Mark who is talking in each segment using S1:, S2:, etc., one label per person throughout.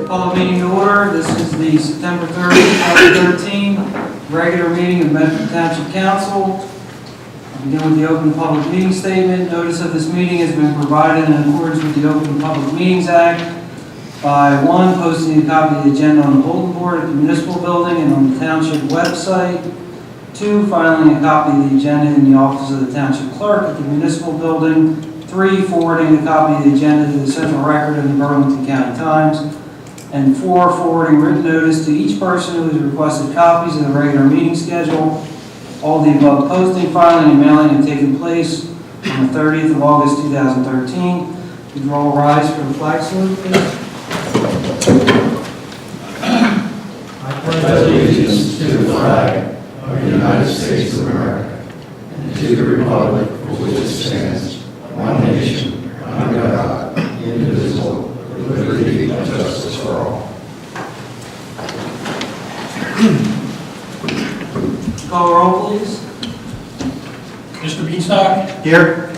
S1: Call the meeting to order. This is the September 30th, 2013 regular meeting of Medford Township Council. I'll begin with the open public meeting statement. Notice of this meeting has been provided in accordance with the Open Public Meetings Act by 1, posting a copy of the agenda on the bulletin board at the municipal building and on the township website. 2, filing a copy of the agenda in the office of the township clerk at the municipal building. 3, forwarding a copy of the agenda to the central record in the Burlington County Times. And 4, forwarding written notice to each person who has requested copies of the regular meeting schedule. All the above posting, filing, and mailing have taken place on the 30th of August, 2013. Would you all rise for the flag salute, please?
S2: I pledge allegiance to the flag of the United States of America and to the republic for which it stands, one nation, under God, indivisible, with liberty and justice for all.
S1: Call the roll, please.
S3: Mr. Beanstalk?
S1: Here.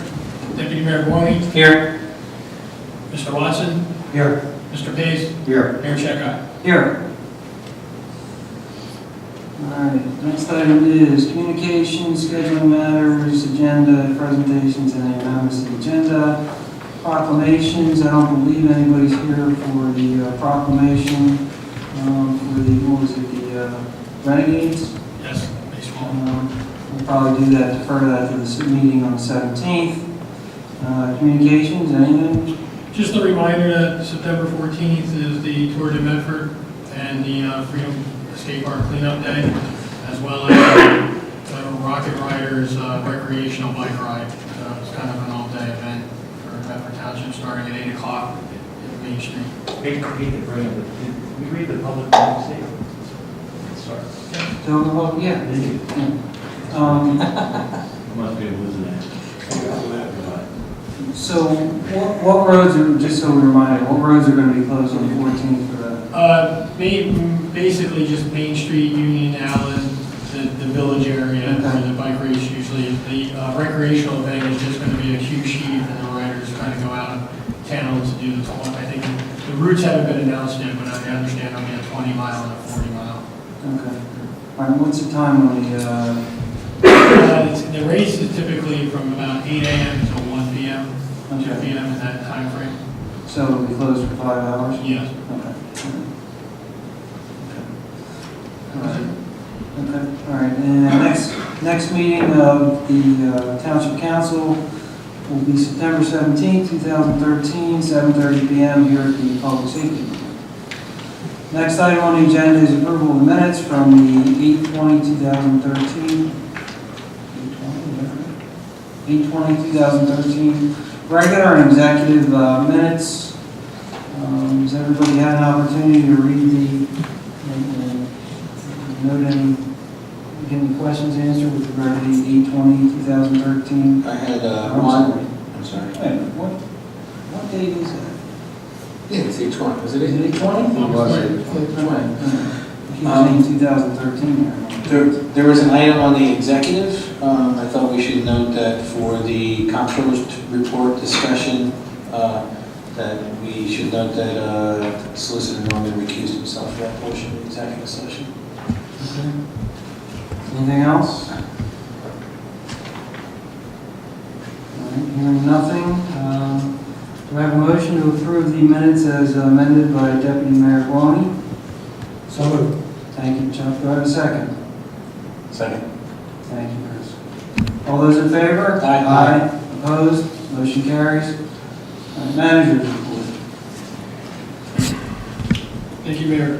S3: Deputy Mayor Guani?
S1: Here.
S3: Mr. Watson?
S1: Here.
S3: Mr. Pace?
S1: Here.
S3: Mayor Checkott?
S1: Here. All right, next item is communications, scheduling matters, agenda, presentations, and any amendments to the agenda. Proclamations, I don't believe anybody's here for the proclamation for the, what was it, the Renegades?
S3: Yes, baseball.
S1: We'll probably do that, defer that to the meeting on the 17th. Communications, anything?
S3: Just a reminder that September 14th is the Tour de Medford and the Freedom Skate Park Cleanup Day, as well as the Rocket Riders recreational bike ride. It's kind of an all-day event for Medford Township, starting at 8 o'clock at Main Street.
S4: Did we read the public meeting statement? Sorry.
S1: So, yeah.
S4: Must be losing it.
S1: So, what roads are, just so we're reminded, what roads are going to be closed on the 14th for that?
S3: Basically just Main Street, Union, Allen, the village area where the bike race usually, the recreational event is just going to be a cue sheet and the riders kind of go out of town to do the, I think the routes haven't been announced yet, but I understand it'll be a 20 mile and a 40 mile.
S1: Okay. All right, what's the time on
S3: The race is typically from about 8 a.m. to 1 p.m., 2
S1: Okay.
S3: p.m. in that time frame.
S1: So it'll be closed for 5 hours?
S3: Yes.
S1: Okay. All right. Okay. All right. And next meeting of the Township Council will be September 17th, 2013, 7:30 p.m. here at the Public Safety Room. Next item on the agenda is approval of the minutes from the 8/20/2013. 8/20/2013 regular and executive minutes. Has everybody had an opportunity to read note get any questions answered with regard to the 8/20/2013?
S5: I had
S1: I'm
S5: one.
S1: sorry.
S5: I'm sorry.
S1: Wait a minute, what date is that?
S5: Yeah, it's 8/20. Was it
S1: Is it 8/20?
S5: It was
S1: 8/20. Keep saying 2013 there.
S5: There was an item on the executive. I thought we should note that for the comptroller's report discussion, that we should note that Solicitor Norman recused himself for that portion of the executive session.
S1: Okay. Anything else? All right, hearing nothing. Do I have a motion to approve the minutes as amended by Deputy Mayor Guani?
S3: So moved.
S1: Thank you, Chuck. Do I have a second?
S5: Second.
S1: Thank you, Chris. All those in favor?
S5: Aye.
S1: Opposed? Motion carries. Manager's report.
S3: Thank you, Mayor.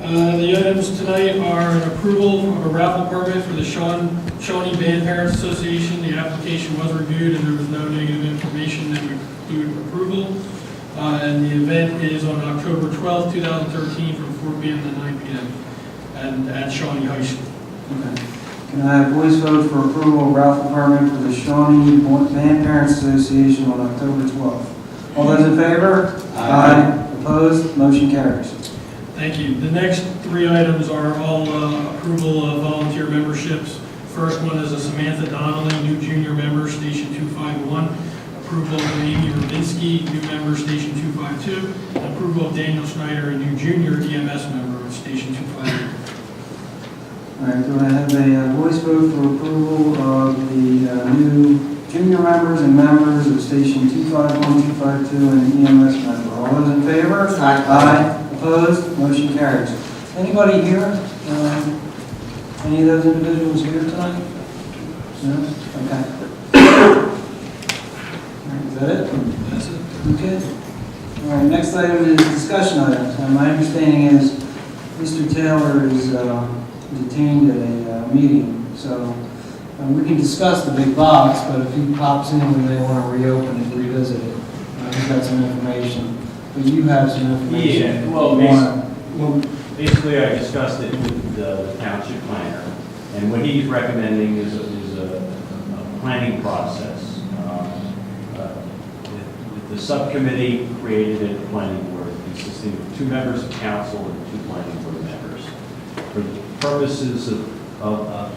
S3: The items tonight are an approval of a raffle permit for the Shawnee Band Parents Association. The application was reviewed and there was no negative information that would include approval. And the event is on October 12th, 2013 from 4 p.m. to 9 p.m. and at Shawnee High School.
S1: Okay. Can I have voice vote for approval of raffle permit for the Shawnee Band Parents Association on October 12th? All those in favor? Aye. Opposed? Motion carries.
S3: Thank you. The next three items are all approval of volunteer memberships. First one is a Samantha Donnelly, new junior member, Station 251. approval of Amy Rubinsky, new member, Station 252, and approval of Daniel Schneider, a new junior EMS member of Station 258.
S1: All right, do I have a voice vote for approval of the new junior members and members of Station 251, 252, and EMS member? All those in favor? Aye. Opposed? Motion carries. Anybody here? Any of those individuals here tonight? No? Okay. All right, is that it?
S3: That's it.
S1: Okay. All right, next item is discussion items. My understanding is Mr. Taylor is detained at a meeting, so we can discuss the big box, but if he pops in when they want to reopen it, revisit it, he's got some information. But you have some information.
S6: Yeah, well,
S1: You wanna-
S6: basically, I discussed it with the township planner, and what he's recommending is a planning process. The subcommittee created a planning board consisting of 2 members of council and 2 planning board members. For the purposes of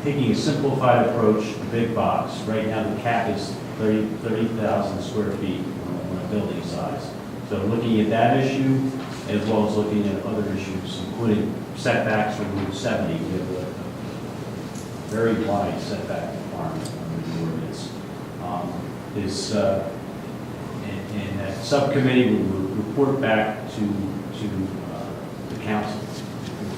S6: taking a simplified approach to big box, right now the cap is 30,000 square feet on a building size. So looking at that issue, as well as looking at other issues, including setbacks from Route 70, we have a very wide setback requirement under the ordinance. And that subcommittee will report back to the council,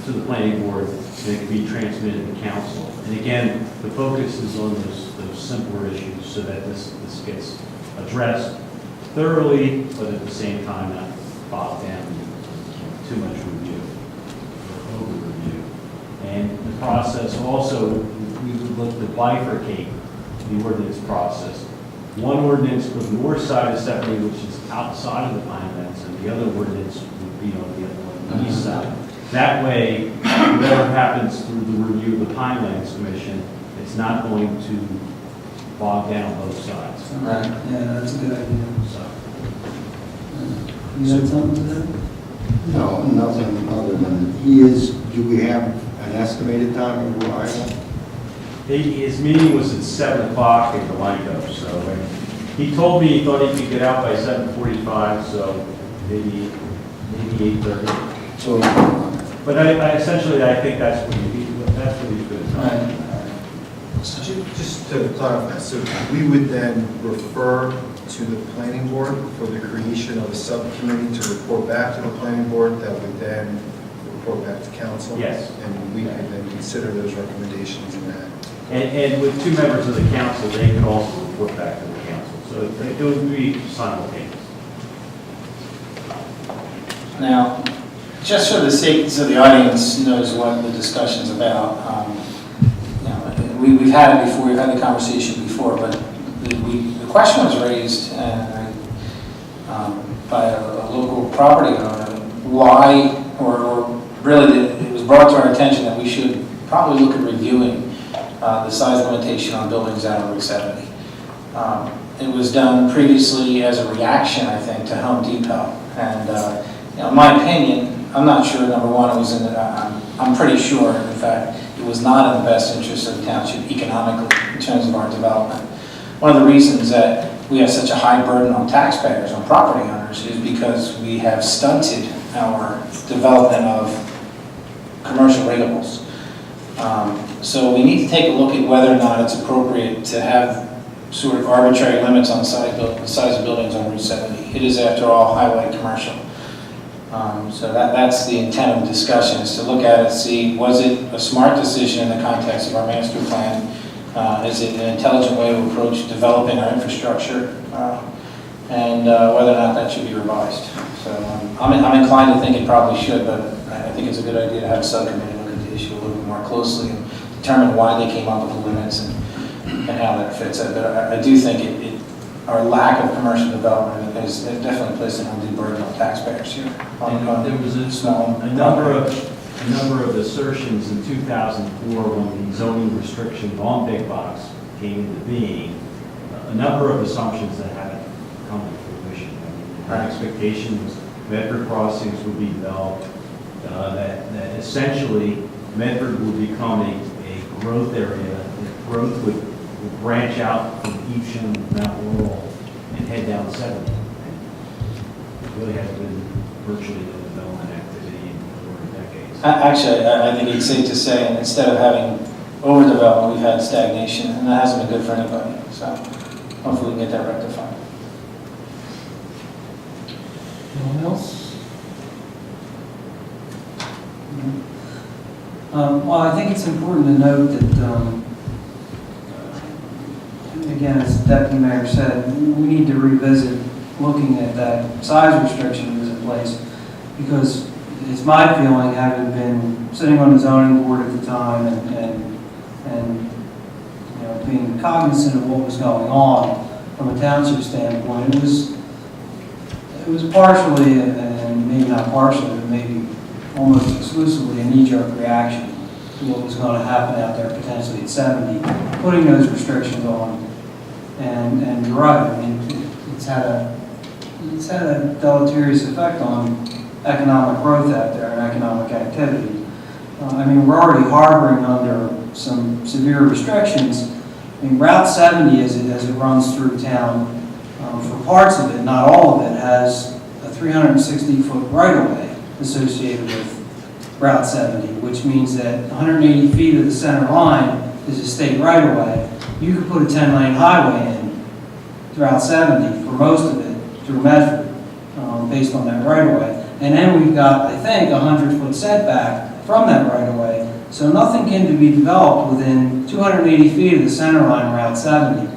S6: to the planning board, and it can be transmitted to council. And again, the focus is on those simpler issues so that this gets addressed thoroughly, but at the same time not bogged down in too much review or over review. And the process also, we would look to bifurcate the ordinance process. One ordinance for the north side of 70, which is outside of the Pinelands, and the other ordinance would be on the east side. That way, whatever happens through the review of the Pinelands Commission, it's not going to bog down both sides.
S1: Right, yeah, that's a good idea.
S6: So,
S1: You got something to that?
S2: No, nothing other than, do we have an estimated time of arrival?
S6: his meeting was at 7 o'clock in Delanco, so he told me he thought he could get out by 7:45, so maybe 8:30.
S2: So,
S6: But essentially, I think that's what he's good.
S1: Right.
S7: Just to clarify, so we would then refer to the planning board for the creation of a subcommittee to report back to the planning board that would then report back to council?
S6: Yes.
S7: And we could then consider those recommendations in that.
S6: And with 2 members of the council, they can also report back to the council. So it would be simultaneous.
S5: Now, just for the sake, so the audience knows what the discussion's about, we've had it before, we've had the conversation before, but the question was raised by a local property owner, why, or really it was brought to our attention that we should probably look at reviewing the size limitation on buildings out on Route 70. It was done previously as a reaction, I think, to Home Depot. And in my opinion, I'm not sure, number one, it was I'm pretty sure, in fact, it was not in the best interest of the township economically in terms of our development. One of the reasons that we have such a high burden on taxpayers, on property owners, is because we have stunted our development of commercial rentables. So we need to take a look at whether or not it's appropriate to have sort of arbitrary limits on the size of buildings on Route 70. It is, after all, highway commercial. So that's the intent of the discussion, is to look at it, see, was it a smart decision in the context of our master plan? Is it an intelligent way to approach developing our infrastructure? And whether or not that should be revised. So I'm inclined to think it probably should, but I think it's a good idea to have a subcommittee look at the issue a little bit more closely and determine why they came up with the limits and how that fits. But I do think our lack of commercial development is definitely placing an undue burden on taxpayers here.
S6: And there was a number of assertions in 2004 when the zoning restriction on big box came into being, a number of assumptions that haven't come to fruition. Our expectation was Medford crossings would be developed, that essentially Medford would become a growth area, that growth would will branch out from Evesham, Mount Laurel, and head down 70. There really has been virtually no development activity over decades.
S5: Actually, I think it's safe to say, and instead of having overdevelopment, we've had stagnation, and that hasn't been good for anybody. So hopefully we can get that rectified.
S1: Anyone else? Well, I think it's important to note that, again, as the Deputy Mayor said, we need to revisit looking at that size restriction that was in place, because it's my feeling, having been sitting on the zoning board at the time and you know, being cognizant of what was going on from a township standpoint, it was partially, and maybe not partially, but maybe almost exclusively a knee-jerk reaction to what was going to happen out there potentially at 70, putting those restrictions on. And you're right, I mean, it's had a deleterious effect on economic growth out there and economic activity. I mean, we're already harboring under some severe restrictions. I mean, Route 70 as it runs through town, for parts of it, not all of it, has a 360-foot right-of-way associated with Route 70, which means that 180 feet of the center line is a state right-of-way. You could put a 10-lane highway in Route 70 for most of it through Medford, based on that right-of-way. And then we've got, I think, a 100-foot setback from that right-of-way. So nothing can be developed within 280 feet of the center line Route 70,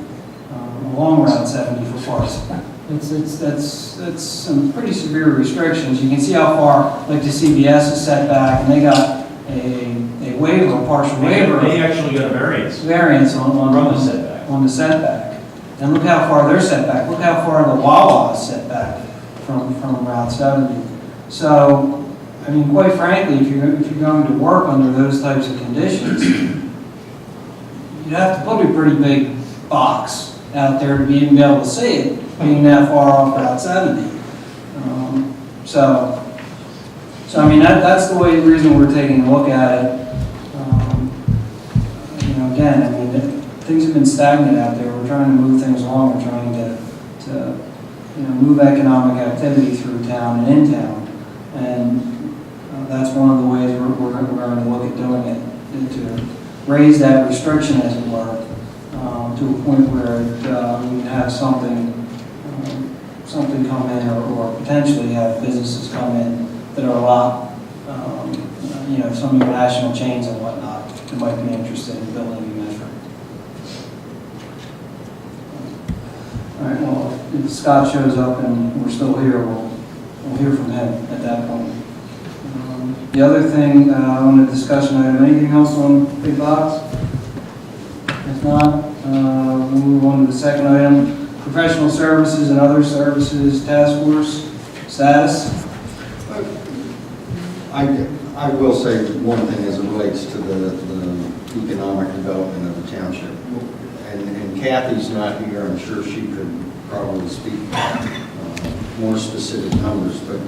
S1: along Route 70 for parts. That's some pretty severe restrictions. You can see how far, like the CBS is set back, and they got a waiver, a partial waiver.
S6: They actually got a variance.
S1: Variance on
S6: From the setback.
S1: On the setback. And look how far they're set back. Look how far the Wawa is set back from Route 70. So, I mean, quite frankly, if you're going to work under those types of conditions, you'd have to put a pretty big box out there to even be able to see it, being that far off Route 70. So I mean, that's the reason we're taking a look at it. You know, again, I mean, things have been stagnant out there. We're trying to move things along. We're trying to you know, move economic activity through town and in town. And that's one of the ways we're going to look at doing it, and to raise that restriction, as it were, to a point where we can have something come in, or potentially have businesses come in that are a lot, you know, some of the national chains and whatnot that might be interested in building in Medford. All right, well, if Scott shows up and we're still here, we'll hear from him at that point. The other thing on the discussion item, anything else on big box? If not, we'll move on to the second item, professional services and other services task force status.
S2: I will say one thing as it relates to the economic development of the township. And Kathy's not here, I'm sure she could probably speak more specific numbers, but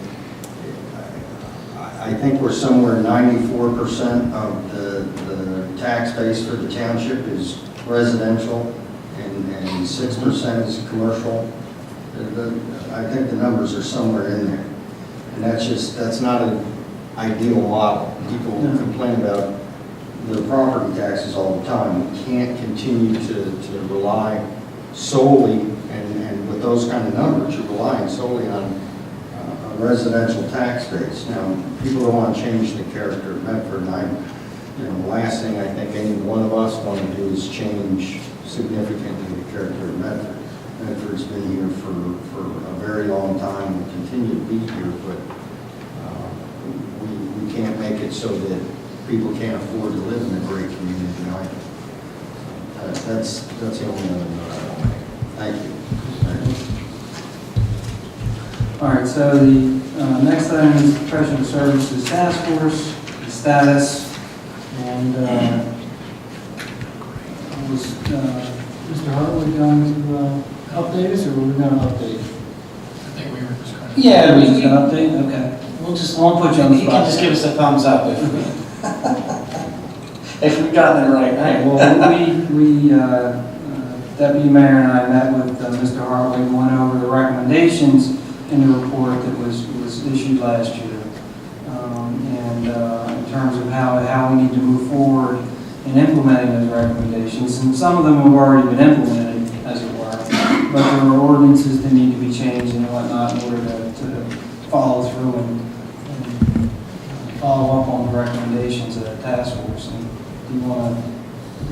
S2: I think we're somewhere 94% of the tax base for the township is residential and 6% is commercial. I think the numbers are somewhere in there. And that's not an ideal model. People complain about the property taxes all the time. We can't continue to rely solely, and with those kind of numbers, you're relying solely on a residential tax base. Now, people don't want to change the character of Medford, and the last thing I think any one of us want to do is change significantly the character of Medford. Medford's been here for a very long time, will continue to be here, but we can't make it so that people can't afford to live in a great community either. That's the only other note I want to make. Thank you.
S1: All right, so the next item is professional services task force, the status, and was Mr. Hartwood going to update us, or were we going to update?
S3: I think we were just kind of.
S5: Yeah,
S1: We just going to update? Okay. Won't put you on the
S5: He
S1: spot.
S5: can just give us a thumbs up if we've gotten it right.
S1: Well, we Deputy Mayor and I met with Mr. Hartley and went over the recommendations in the report that was issued last year. In terms of how we need to move forward in implementing those recommendations. And some of them have already been implemented, as it were. But there are ordinances that need to be changed and whatnot in order to follow through and follow up on the recommendations of that task force. And do you want to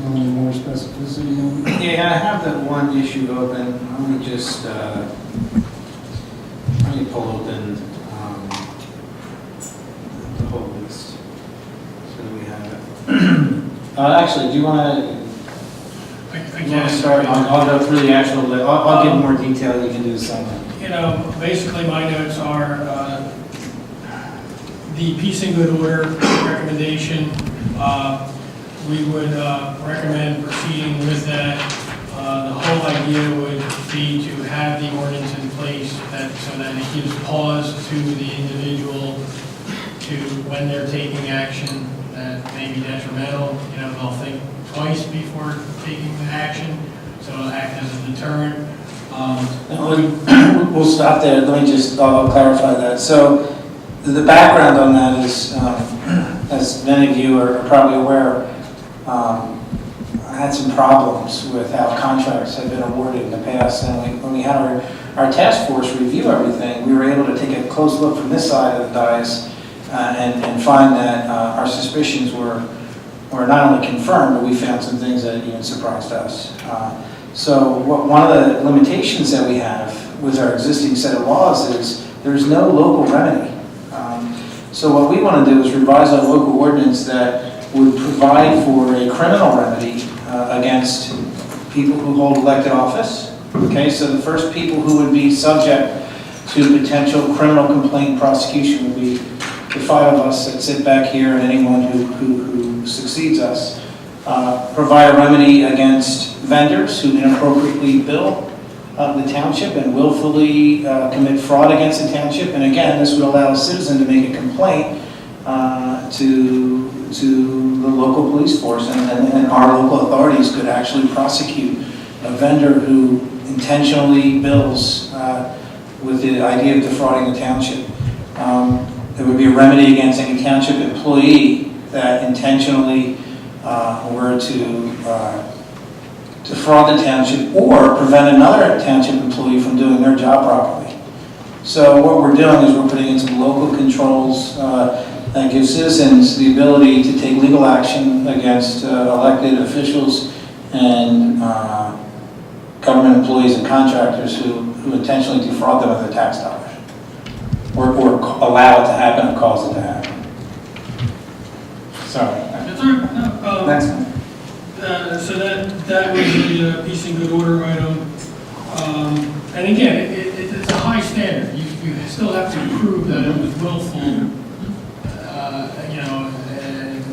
S1: go into more specificity?
S5: Yeah, I have that one issue open. Let me just, let me pull open the whole list. So we have it. Actually, do you want to start? I'll go through the actual list. I'll give more detail. You can do the same thing.
S3: You know, basically my notes are the peace and good order recommendation. We would recommend proceeding with that. The whole idea would be to have the ordinance in place so that it gives pause to the individual to when they're taking action that may be detrimental. You know, they'll think twice before taking the action, so it'll act as a deterrent.
S5: We'll stop there. Let me just clarify that. So the background on that is, as many of you are probably aware, I had some problems with how contracts had been awarded in the past. And when we had our task force review everything, we were able to take a close look from this side of the dais and find that our suspicions were not only confirmed, but we found some things that even surprised us. So one of the limitations that we have with our existing set of laws is there's no local remedy. So what we want to do is revise our local ordinance that would provide for a criminal remedy against people who hold elected office. Okay, so the first people who would be subject to potential criminal complaint prosecution would be the five of us that sit back here and anyone who succeeds us. Provide a remedy against vendors who inappropriately bill the township and willfully commit fraud against the township. And again, this would allow a citizen to make a complaint to the local police force, and our local authorities could actually prosecute a vendor who intentionally bills with the idea of defrauding the township. There would be a remedy against any township employee that intentionally were to defraud the township or prevent another township employee from doing their job properly. So what we're doing is we're putting in some local controls that give citizens the ability to take legal action against elected officials and government employees and contractors who intentionally defraud them of their tax dollars or allow it to happen or cause it to happen. Sorry.
S3: That's all right. No,
S1: Next one.
S3: so that was the peace and good order item. And again, it's a high standard. You still have to prove that it was willful,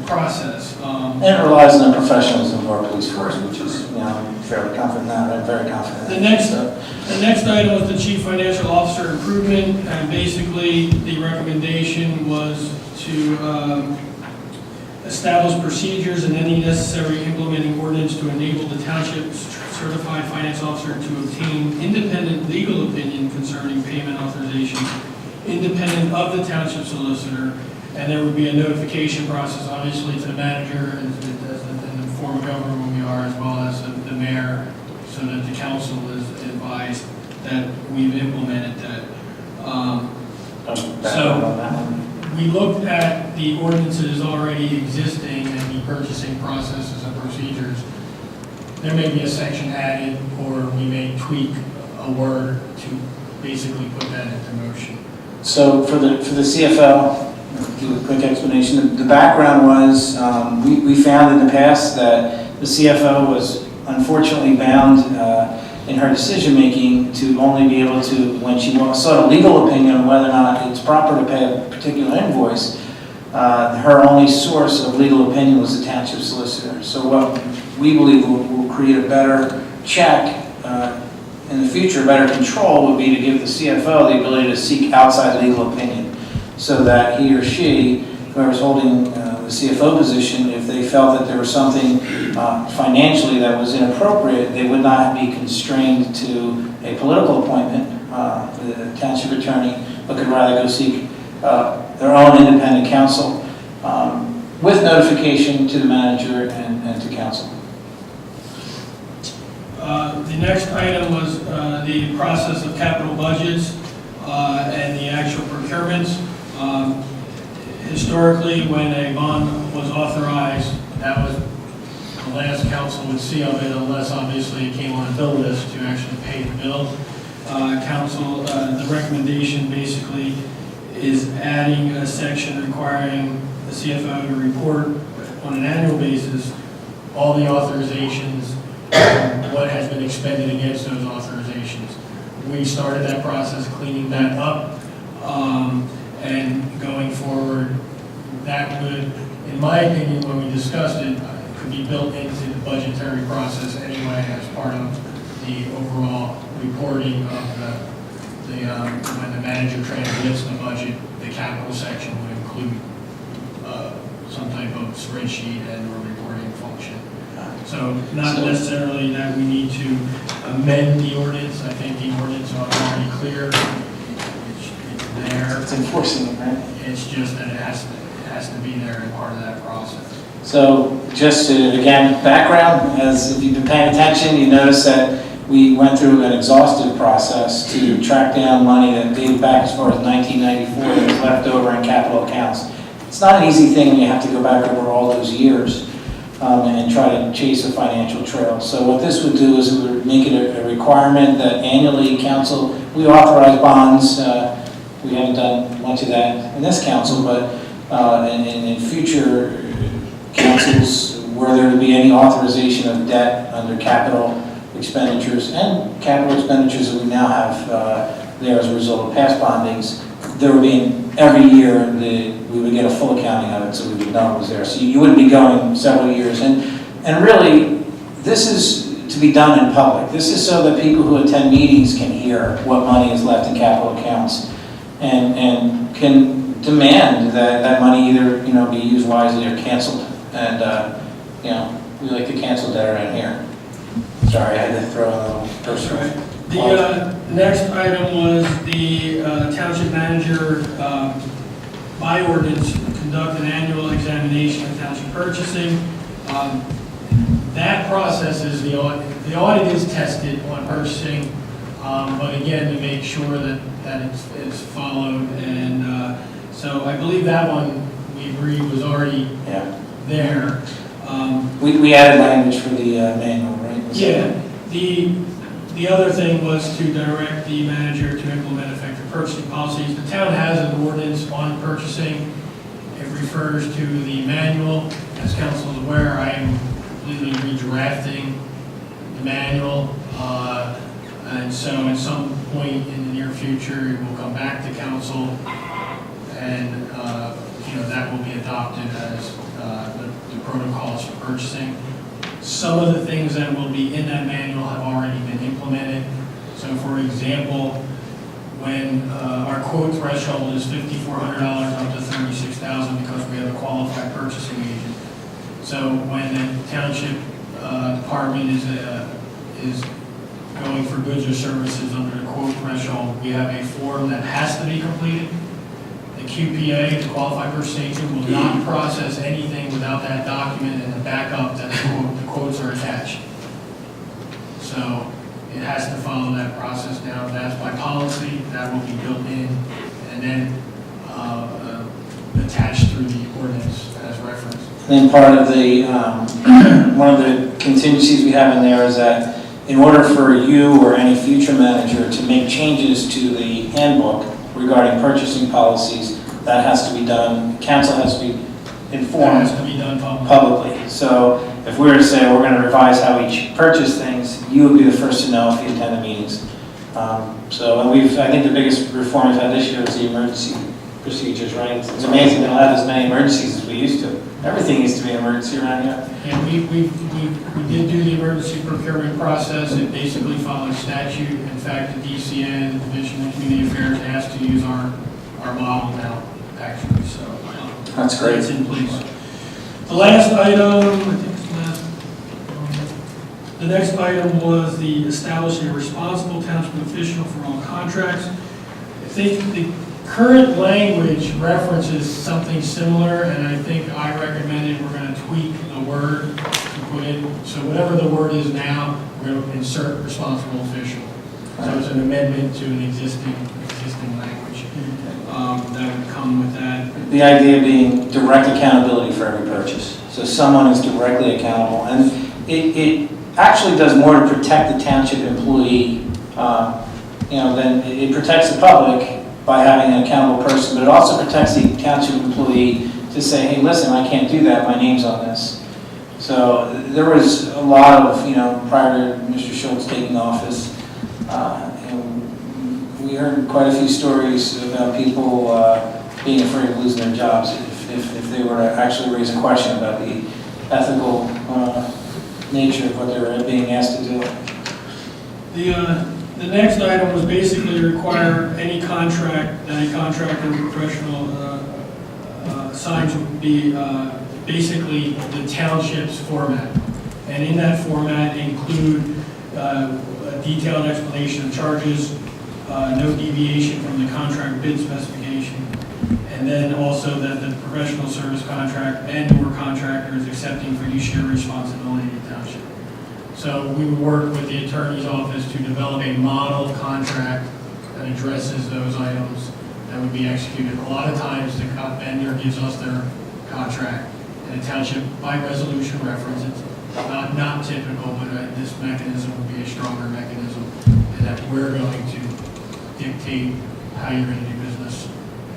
S3: process.
S5: And it relies on the professionalism of our police force, which is, I'm fairly confident now. I'm very confident.
S3: The next item was the chief financial officer improvement, and basically the recommendation was to establish procedures and any necessary implementing ordinance to enable the township's certified finance officer to obtain independent legal opinion concerning payment authorization, independent of the township solicitor, and there would be a notification process, obviously, to the manager and in the form of government we are, as well as the mayor, so that the council is advised that we've implemented that. We looked at the ordinances already existing and the purchasing processes and procedures. There may be a section added, or we may tweak a word to basically put that into motion.
S5: So for the CFL, do a quick explanation. The background was we found in the past that the CFO was unfortunately bound in her decision making to only be able to, when she sought a legal opinion on whether or not it's proper to pay a particular invoice, her only source of legal opinion was the township solicitor. So what we believe will create a better check in the future, better control, would be to give the CFO the ability to seek outside legal opinion, so that he or she, whoever's holding the CFO position, if they felt that there was something financially that was inappropriate, they would not be constrained to a political appointment, the township attorney, but could rather go seek their own independent counsel with notification to the manager and to council.
S3: The next item was the process of capital budgets and the actual procurements. Historically, when a bond was authorized, that was the last council would see of it, unless obviously it came on a bill list to actually pay the bill. The recommendation basically is adding a section requiring the CFO to report on an annual basis all the authorizations, what has been expended against those authorizations. We started that process, cleaning that up, and going forward, that would, in my opinion, when we discussed it, could be built into the budgetary process anyway as part of the overall reporting of when the manager transmits the budget, the capital section would include some type of spreadsheet and or reporting function. So not necessarily that we need to amend the ordinance. I think the ordinance is already clear. It's there.
S5: It's enforcing it, right?
S3: It's just that it has to be there and part of that process.
S5: So just to, again, background, as if you've been paying attention, you notice that we went through an exhaustive process to track down money that dated back as far as 1994 that was left over in capital accounts. It's not an easy thing when you have to go back over all those years and try to chase a financial trail. So what this would do is it would make it a requirement that annually council, we authorize bonds. We haven't done much of that in this council, but in future councils, were there to be any authorization of debt under capital expenditures and capital expenditures that we now have there as a result of past bondings, there would be every year we would get a full accounting of it, so we would know it was there. So you wouldn't be going several years. And really, this is to be done in public. This is so that people who attend meetings can hear what money is left in capital accounts and can demand that money either be used wisely or canceled. And we like to cancel debt around here. Sorry, I had to throw in a little personal.
S3: The next item was the township manager, by ordinance, conduct an annual examination of township purchasing. That process is the audit is tested on purchasing, but again, to make sure that it's followed. And so I believe that one, we agreed, was already there.
S5: We added language for the manual, right?
S3: Yeah. The other thing was to direct the manager to implement effective purchasing policies. The town has an ordinance on purchasing. It refers to the manual. As council is aware, I am completely redrafting the manual. And so at some point in the near future, it will come back to council, and that will be adopted as the protocols for purchasing. Some of the things that will be in that manual have already been implemented. So for example, when our quote threshold is $5,400 up to $36,000 because we have a qualified purchasing agent. So when the township department is going for goods or services under the quote threshold, we have a form that has to be completed. The QPA, the qualified purchasing agent, will not process anything without that document and the backup that the quotes are attached. So it has to follow that process now. That's by policy. That will be built in and then attached through the ordinance as referenced.
S5: Then part of the, one of the contingencies we have in there is that in order for you or any future manager to make changes to the handbook regarding purchasing policies, that has to be done, council has to be informed.
S3: That has to be done
S5: publicly. So if we were to say we're going to revise how we purchase things, you would be the first to know if you attend the meetings. And I think the biggest reform we've had this year is the emergency procedures, right? It's amazing we don't have as many emergencies as we used to. Everything used to be an emergency around here.
S3: And we did do the emergency procurement process. It basically follows statute. In fact, the DCN, the Division of Community Affairs, asked to use our model now, actually. So
S5: that's great.
S3: It's in place. The last item, I think it's the last, the next item was the establishing a responsible township official for all contracts. I think the current language references something similar, and I think I recommended we're going to tweak the word to put in. So whatever the word is now, we're going to insert responsible official. So it's an amendment to an existing language that would come with that.
S5: The idea being direct accountability for every purchase. So someone is directly accountable. And it actually does more to protect the township employee, than it protects the public by having an accountable person, but it also protects the township employee to say, hey, listen, I can't do that, my name's on this. So there was a lot of, prior to Mr. Schultz taking office, we heard quite a few stories about people being afraid of losing their jobs if they were to actually raise a question about the ethical nature of what they were being asked to do.
S3: The next item was basically require any contract that a contractor or professional signs would be basically the township's format. And in that format include a detailed explanation of charges, no deviation from the contract bid specification, and then also that the professional service contract and/or contractor is accepting fiduciary responsibility to the township. So we would work with the attorney's office to develop a model contract that addresses those items that would be executed. A lot of times the vendor gives us their contract and the township by resolution reference. It's not typical, but this mechanism would be a stronger mechanism, and that we're going to dictate how you're going to do business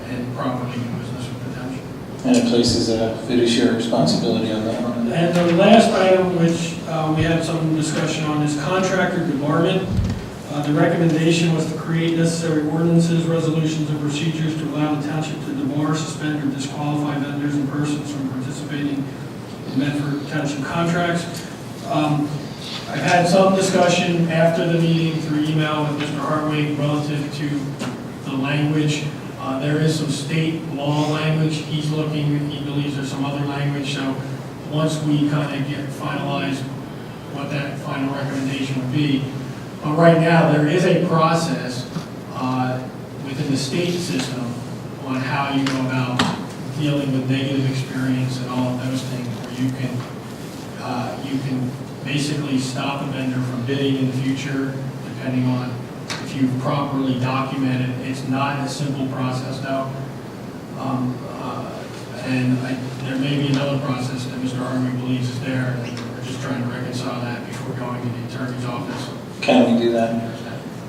S3: and properly do business with the township.
S5: And it places a fiduciary responsibility on that one.
S3: And the last item, which we had some discussion on, is contractor debarment. The recommendation was to create necessary ordinances, resolutions, and procedures to allow the township to debar, suspend, or disqualify vendors and persons from participating in Medford Township contracts. I've had some discussion after the meeting through email with Mr. Hartwig relative to the language. There is some state law language he's looking, he believes there's some other language, so once we kind of get finalized what that final recommendation would be. But right now, there is a process within the state system on how you go about dealing with negative experience and all of those things, where you can basically stop a vendor from bidding in the future, depending on if you've properly documented. It's not a simple process now. There may be another process that Mr. Hartwig believes is there, and we're just trying to reconcile that before going to the attorney's office.
S5: Can we do that?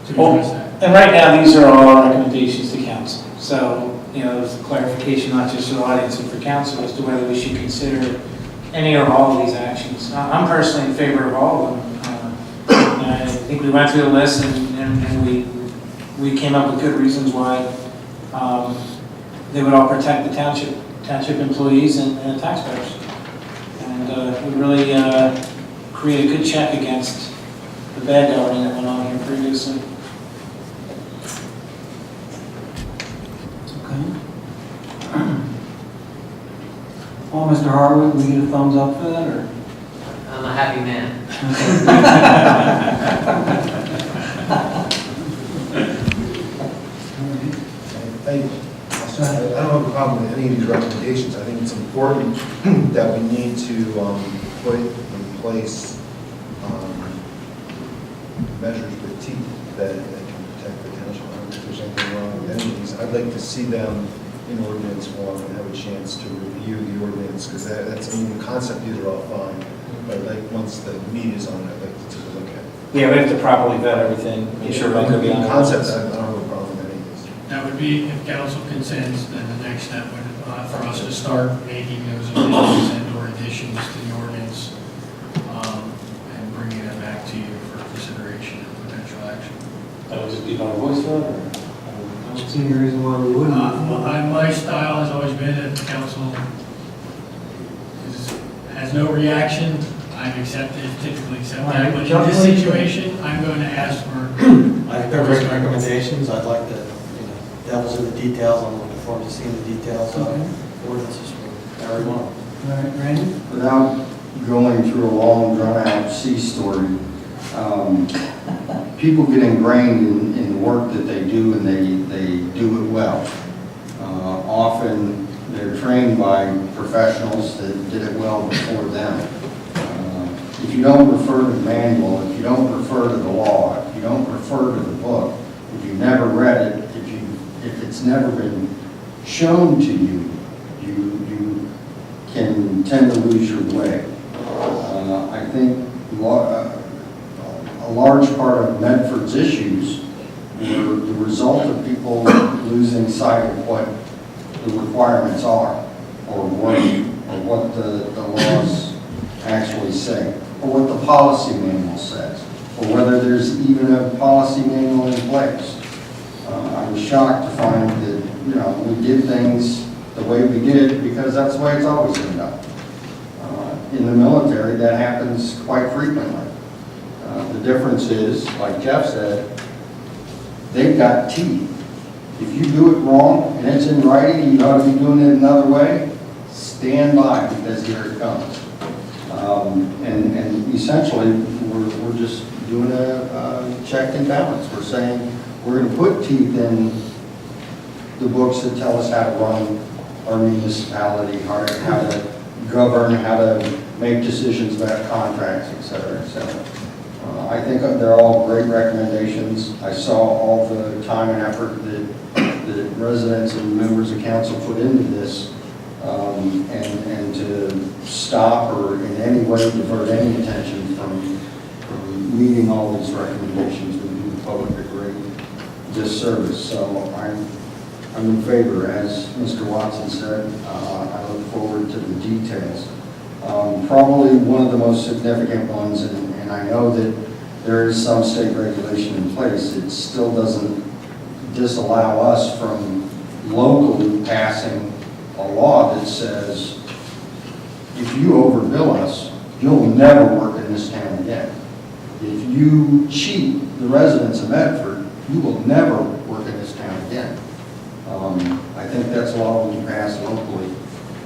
S3: To address that.
S5: And right now, these are all recommendations to council. So, there's a clarification not just for the audience and for council as to whether we should consider any or all of these actions. I'm personally in favor of all of them. I think we went through the list and we came up with good reasons why they would all protect the township employees and taxpayers. And would really create a good check against the bad governing that went on here previously.
S1: Okay. Well, Mr. Harwood, we get a thumbs up for that, or?
S8: I'm a happy man.
S7: I don't have a problem with any of these recommendations. I think it's important that we need to put in place measures with teeth that can protect the township. I don't think there's anything wrong with any of these. I'd like to see them in ordinance form and have a chance to review the ordinance, because that's, the concept, these are all fine. But once the meat is on it, I'd like to take a look at it.
S5: Yeah, we have to properly vet everything, make sure it could be on.
S7: Concept, I don't have a problem with any of these.
S3: That would be, if council consents, then the next step would, for us to start making those amendments and/or additions to the ordinance, and bringing it back to you for consideration and potential action.
S5: That would just be by voice vote, or?
S1: I don't see any reason why we wouldn't.
S3: My style has always been, if the council has no reaction, I've typically accepted that. But in this situation, I'm going to ask for.
S9: I think they're great recommendations. I'd like to, devil's in the details. I'm looking forward to seeing the details of ordinances for everyone.
S1: All right, Randy?
S2: Without going through a long, drawn-out sea story, people get ingrained in the work that they do, and they do it well. Often, they're trained by professionals that did it well before them. If you don't refer to the manual, if you don't refer to the law, if you don't refer to the book, if you've never read it, if it's never been shown to you, you can tend to lose your way. I think a large part of Medford's issues were the result of people losing sight of what the requirements are, or what the laws actually say, or what the policy manual says, or whether there's even a policy manual in place. I was shocked to find that, we did things the way we did because that's the way it's always been done. In the military, that happens quite frequently. The difference is, like Jeff said, they've got teeth. If you do it wrong and it's in writing and you ought to be doing it another way, stand by, because here it comes. And essentially, we're just doing a check and balance. We're saying we're going to put teeth in the books that tell us how to run our municipality, how to govern, how to make decisions about contracts, et cetera, et cetera. I think they're all great recommendations. I saw all the time and effort that residents and members of council put into this, and to stop or in any way divert any attention from meeting all these recommendations would do the public a great disservice. So I'm in favor, as Mr. Watson said. I look forward to the details. Probably one of the most significant ones, and I know that there is some state regulation in place, it still doesn't disallow us from locally passing a law that says, if you overbill us, you'll never work in this town again. If you cheat the residents of Medford, you will never work in this town again. I think that's a law we can pass locally.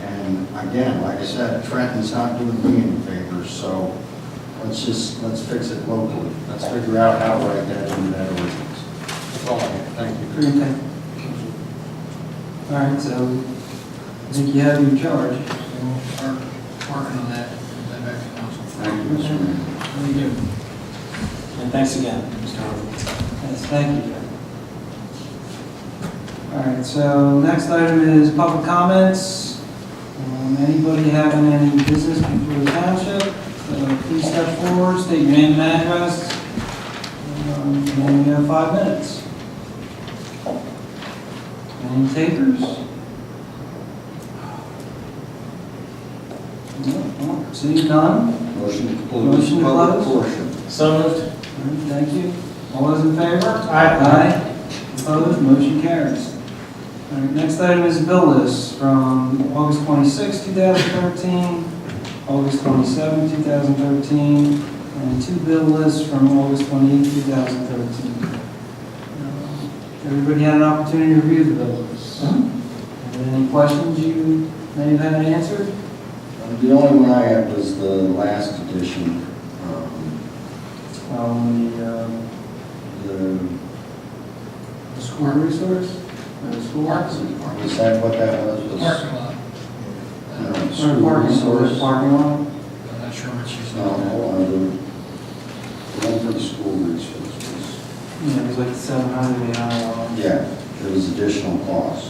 S2: And again, like I said, Trenton's not doing me any favors, so let's fix it locally. Let's figure out how to write that into that ordinance. That's all I have. Thank you.
S1: Great, thank you. All right, so I think you have your charge.
S3: So we'll start working on that, and then back to council.
S2: Thank you, Mr. Mayor.
S3: Very good.
S1: And thanks again, Mr. Harvey. Yes, thank you. All right, so next item is public comments. Anybody having any business before the township, please step forward, state your name and address, and you have 5 minutes. Any takers? No, seeing none?
S2: Motion to close
S1: Motion
S2: the
S1: to
S2: public
S1: close?
S2: portion.
S1: So moved. All right, thank you. All those in favor? Aye. Opposed, motion carries. All right, next item is a bill list from August 26, 2013, August 27, 2013, and 2 bill lists from August 28, 2013. Everybody had an opportunity to review the bill lists. Any questions you may have had answered?
S2: The only one I had was the last edition.
S1: The school resource? The school
S3: Parking
S2: Was that what that was?
S3: lot.
S2: No,
S1: Or
S2: school
S1: parking
S2: resource.
S1: parking lot?
S3: I'm not sure what she's
S2: No,
S3: saying.
S2: hold on, the one for the school resources.
S1: Yeah, it was like 700, $800.
S2: Yeah, there was additional cost.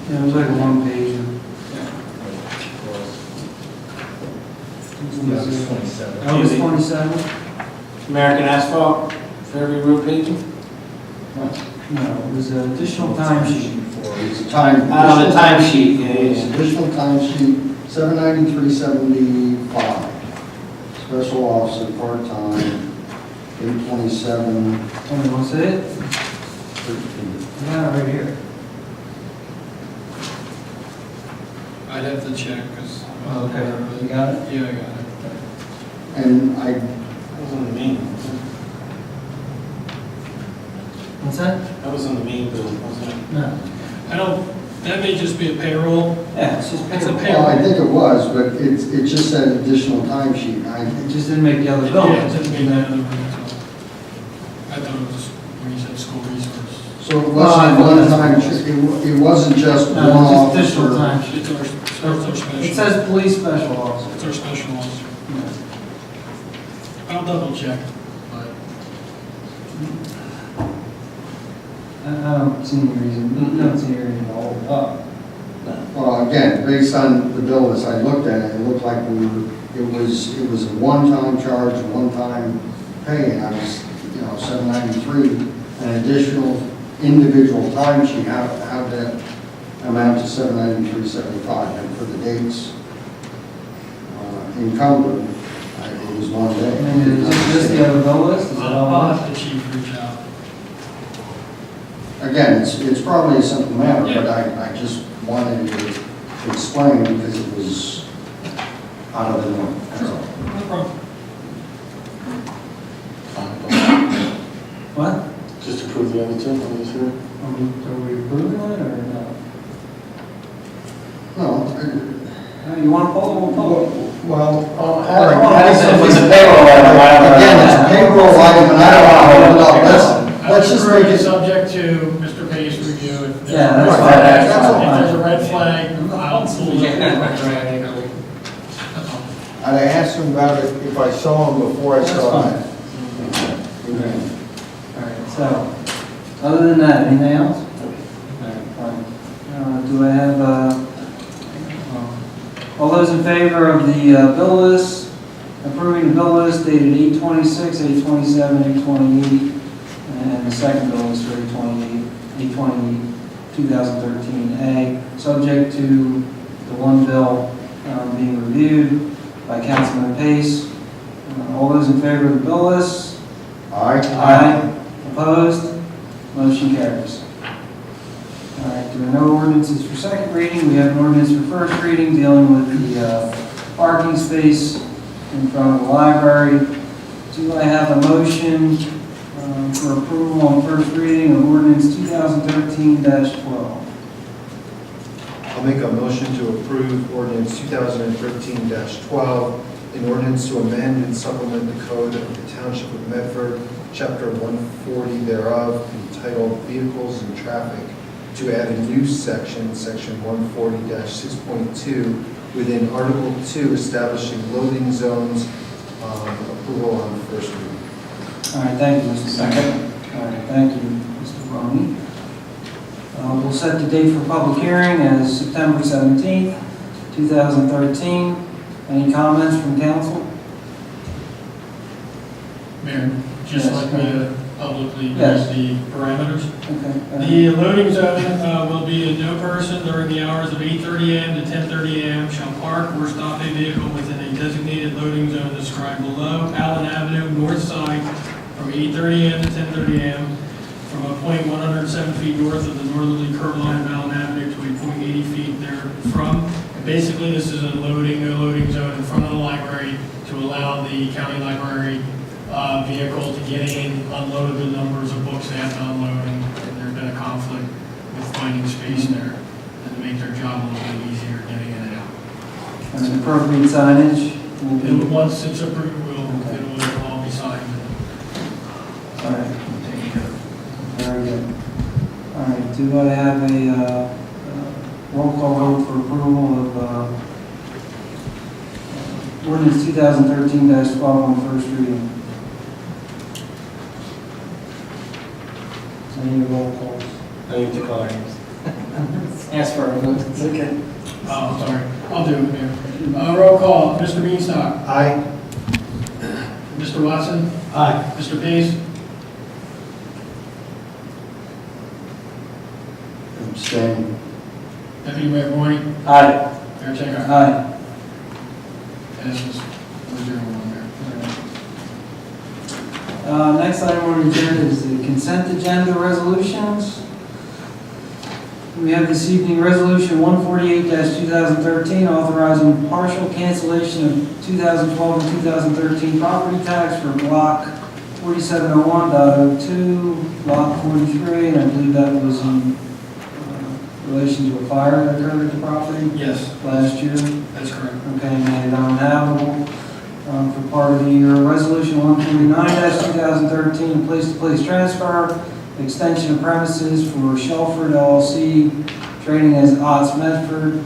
S1: Yeah, it was like a 1-pager.
S7: Yeah, it was 27.
S1: August 27?
S10: American Asphalt, Fairview Road paving?
S1: No, it was an additional timesheet.
S2: It's a time.
S10: The timesheet, yeah,
S2: It's
S10: yeah.
S2: additional time sheet, $793.75. Special officer, part-time, $827.
S1: Tony, want to see it? Yeah, right here.
S3: I'd have to check, because.
S1: You got it?
S3: Yeah, I got it.
S2: And I,
S10: That wasn't me.
S1: What's that?
S10: That was on the main bill, wasn't it?
S1: No.
S3: That may just be a payroll.
S1: Yeah, it's just
S3: It's a
S1: payroll.
S2: Well, I think it was, but it just said additional timesheet.
S1: It just didn't make the other bill.
S3: Yeah, it didn't mean that other one, so. I thought it was when you said school resource.
S2: So it wasn't one time, it wasn't just one
S1: No, it's just additional
S2: officer.
S1: time.
S3: It's our special.
S1: It says police special officer.
S3: It's our special officer. I'll double check, but
S1: I don't see any reason, I don't see any reason to hold it up.
S2: Well, again, based on the bill as I looked at it, it looked like it was a one-time charge, one-time pay, and I was, $793, an additional individual timesheet, how that amount to $793.75, and for the dates encumbered, it was one day.
S1: And is this the other bill list? Is that all?
S3: I'll have the chief reach out.
S2: Again, it's probably a simple matter, but I just wanted to explain because it was out of the norm, that's all.
S3: No problem.
S1: What?
S10: Just approve the other two,
S1: Are we approving it or no?
S2: No,
S1: You want to pull it, we'll pull it.
S2: well,
S10: If it's a payroll item,
S2: again, it's a payroll item, and I don't want to hold it up. Let's just make it.
S3: Subject to Mr. Pay's review. If there's
S1: Yeah,
S3: a
S1: that's
S3: red
S1: fine.
S3: flag-
S1: That's all
S3: If there's a
S1: fine.
S3: red flag, I'll pull it. That's all.
S7: I'd asked him about it if I saw him before I saw
S1: That's
S7: him.
S1: Okay. All right, so, other than that, anything else? All right, fine. Do I have, all those in favor of the bill list, approving the bill list dated 8/26, 8/27, 8/28, and the second bill list for 8/28, 2013A, subject to the one bill being reviewed by Councilman Pace. All those in favor of the bill list? Aye. Opposed? Motion carries. All right, there are no ordinances for second reading. We have an ordinance for first reading dealing with the parking space in front of the library. Do I have a motion for approval on first reading of ordinance 2013-12?
S7: I'll make a motion to approve ordinance 2013-12, an ordinance to amend and supplement the code of the Township of Medford, Chapter 140 thereof, entitled Vehicles and Traffic, to add a new section, Section 140-6.2, within Article 2, establishing loading zones, approval on first reading.
S1: All right, thank you, Mr. Second. All right, thank you, Mr. Roney. We'll set the date for public hearing as September 17th, 2013. Any comments from council?
S3: Mayor, just
S1: Yes,
S3: like
S1: go
S3: me
S1: ahead.
S3: to publicly
S1: Yes.
S3: use the parameters.
S1: Okay.
S3: The loading zone will be a no person during the hours of 8:30 a.m. to 10:30 a.m. shall park or stop a vehicle within a designated loading zone described below, Allen Avenue, north side, from 8:30 a.m. to 10:30 a.m., from a point 107 feet north of the northerly curb line of Allen Avenue to a point 80 feet therefrom. And basically, this is a no loading zone in front of the library to allow the county library vehicle to get in, unload the numbers of books they have to unload, and there's been a conflict with finding space there, and to make their job a little bit easier getting in and out.
S1: And appropriate signage will be.
S3: And once it's approved, it'll all be signed.
S1: All right. Very good. All right, do I have a roll call vote for approval of ordinance 2013-12 on first reading? Any roll calls?
S10: No need to call our names. Ask for a vote, it's okay.
S3: Oh, sorry, I'll do it, Mayor. Roll call, Mr. Beanstalk,
S7: Aye.
S3: Mr. Watson,
S9: Aye.
S3: Mr. Pace,
S2: Abstain.
S3: Deputy Mayor Moore,
S10: Aye.
S3: Mayor Checker.
S1: Aye.
S3: Passes 4-0-1, Mayor.
S1: Next item on the agenda is the consent agenda resolutions. We have this evening Resolution 148-2013 authorizing partial cancellation of 2012 and 2013 property tax for Block 4701.02, lot 43, and I believe that was in relation to a fire that occurred at the property
S3: Yes,
S1: last year.
S3: that's correct.
S1: Okay, made it uninhabitable for part of the year. Resolution 149-2013, place-to-place transfer, extension of premises for Shelford LLC, trading as Otts Medford.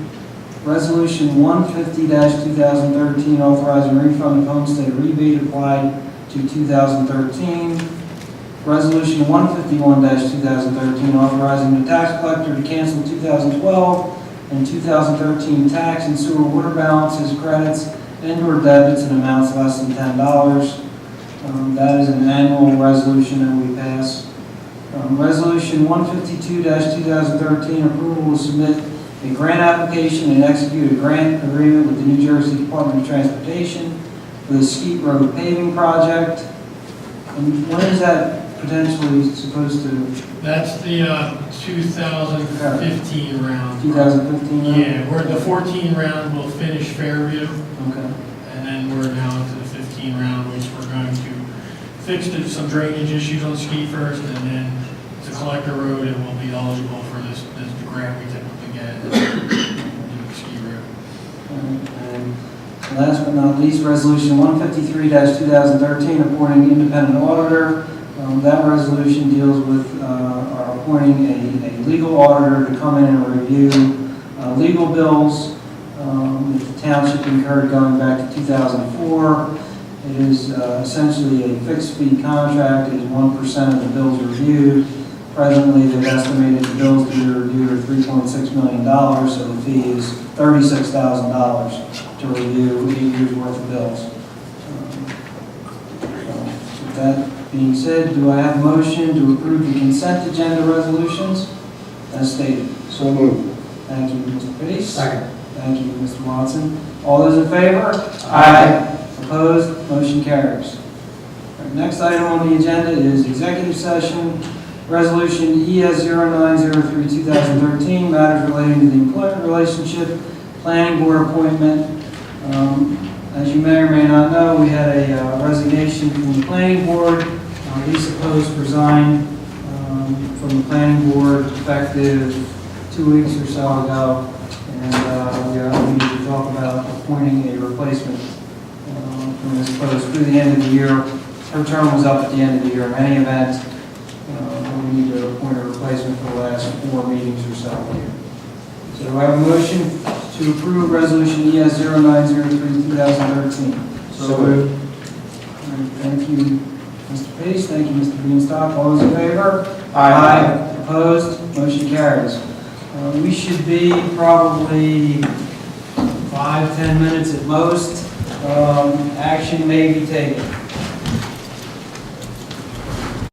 S1: Resolution 150-2013, authorizing refund of homestead rebate applied to 2013. Resolution 151-2013, authorizing the tax collector to cancel 2012 and 2013 tax and sewer water balances, credits, and/or debits in amounts less than $10. That is an annual resolution that we pass. Resolution 152-2013, approval to submit a grant application and execute a grant agreement with the New Jersey Department of Transportation for the Skeet Road paving project. And when is that potentially supposed to,
S3: That's the 2015 round.
S1: 2015?
S3: Yeah, where the 14 round will finish Fairview,
S1: Okay.
S3: and then we're now into the 15 round, which we're going to fix some drainage issues on Skeet first, and then to Collector Road, it will be eligible for this grant we typically get, do the Skeet Road.
S1: And last but not least, Resolution 153-2013, appointing independent auditor. That resolution deals with appointing a legal auditor to come in and review legal bills that the township incurred going back to 2004. It is essentially a fixed fee contract. It is 1% of the bills reviewed. Presently, they've estimated the bills to be reviewed are $3.6 million, so the fee is $36,000 to review 8 years' worth of bills. With that being said, do I have a motion to approve the consent agenda resolutions as stated?
S2: So moved.
S1: Thank you, Mr. Pace.
S9: Second.
S1: Thank you, Mr. Watson. All those in favor? Aye. Opposed? Motion carries. All right, next item on the agenda is executive session. Resolution ES-0903-2013, matters relating to the employment relationship, planning board appointment. As you may or may not know, we had a resignation from the planning board. Lisa Post resigned from the planning board effective 2 weeks or so ago. And we need to talk about appointing a replacement from Ms. Post through the end of the year. Her term was up at the end of the year. In any event, we need to appoint a replacement for the last 4 meetings or so here. So do I have a motion to approve Resolution ES-0903-2013?
S2: So moved.
S1: All right, thank you, Mr. Pace. Thank you, Mr. Beanstalk. All those in favor? Aye. Opposed? Motion carries. We should be probably 5-10 minutes at most. Action may be taken.